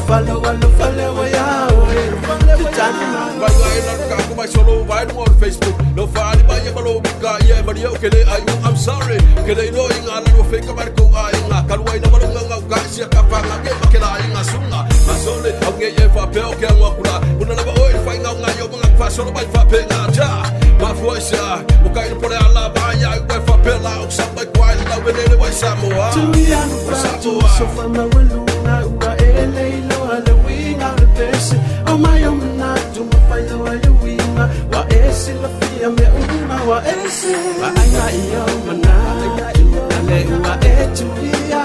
follow ya. Vai lá no mais solo, vai no Facebook. Não fale mais malo bica, yeah, but you can I'm sorry. Que they know inga no fake marco inga. Kalwai na malunga nga si kapanga ke makela inga sunga. Masole ang ye papel que ang wakula. Una na ba oi fai nga nga yo mga fa solo vai fa pega ja. Ma força, o cair por ela vai vai fa pela o samba qual la venele vai samoa. Tuya no prato, so fama waluna ua ele lo Halloween out of this. Oh my na tu ma fai lo Halloween. Wa ese la fia me uma wa ese. Wa anga iyo mana ale ua etuia.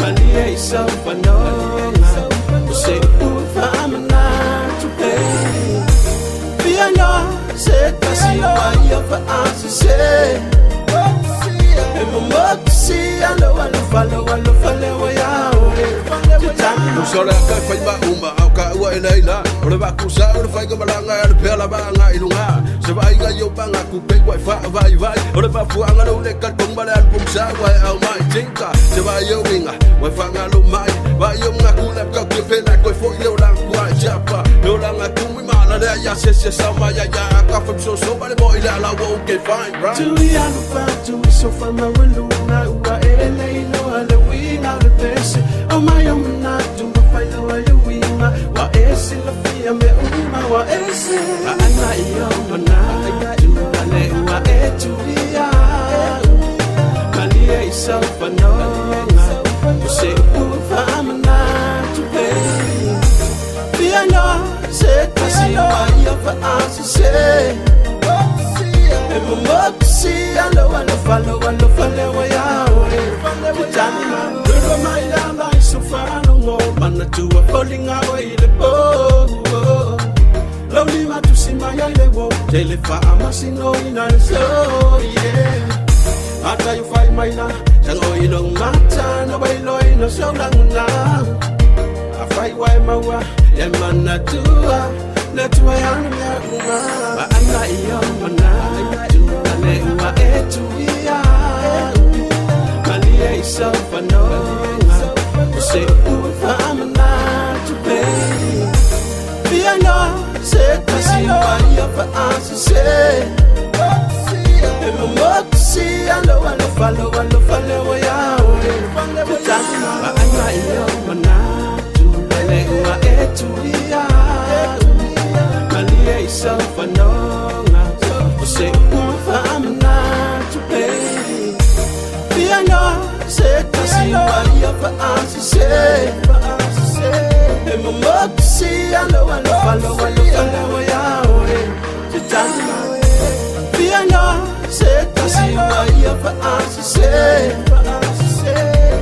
Mania isa fanona. Say fama na tu pay. Fia no se kasi wa yo fa answer. Follow ya. Sole ka fai ba uma au ka ua nei la. Ora ba ku sa ora fai ka malanga e pela ba nga ilunga. Se vai ga yo ba nga ku pe vai fa vai. Ora ba fu anga no le ka tong ba le al pum sa vai au mai tinka. Se vai yo winga vai fa nga lo mai. Vai yo nga ku le ka ku pe la ko fo le ora ku a japa. Lo la nga ku mi mala le ya se sa ma ya ka fa so ba le boy la la wo ke fine right. Tu ya no fa tu so fa ma waluna ua ele lo Halloween out of this. Oh my na tu ma fai lo Halloween. Wa ese la fia me uma wa ese. Ana iyo mana tu ale ua etuia. Malia isa fanona. Tu se ufa amana tu pe. Fia no se kasi wa yo fa answer. See, I follow ya. River my land, I so far no more. Man, to a falling away the boat. Lonely man to see my eye, walk. Telefa, I'm a single in a soul, yeah. After you find my land, Jango, you don't matter, no way, no so long now. I fight why my wa, yeah, man, not to that's why I'm not young, ale ua etuia. Malia isa fanona. Se ufa amana tu play. Fia no se kasi wa yo fa answer. Emoksi alo follow ya. Tama ana iyo mana tu ale ua etuia. Malia isa fanona. Se ufa amana tu pay. Fia no se kasi wa yo fa answer. Emoksi alo follow ya. Fia no se kasi wa yo fa answer.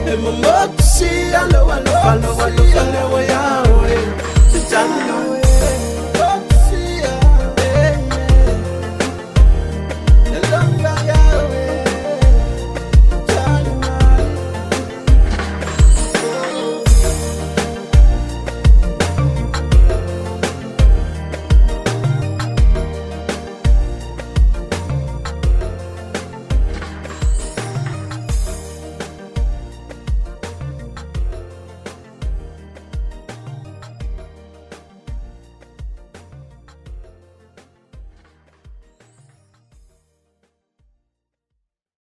Emoksi alo follow ya.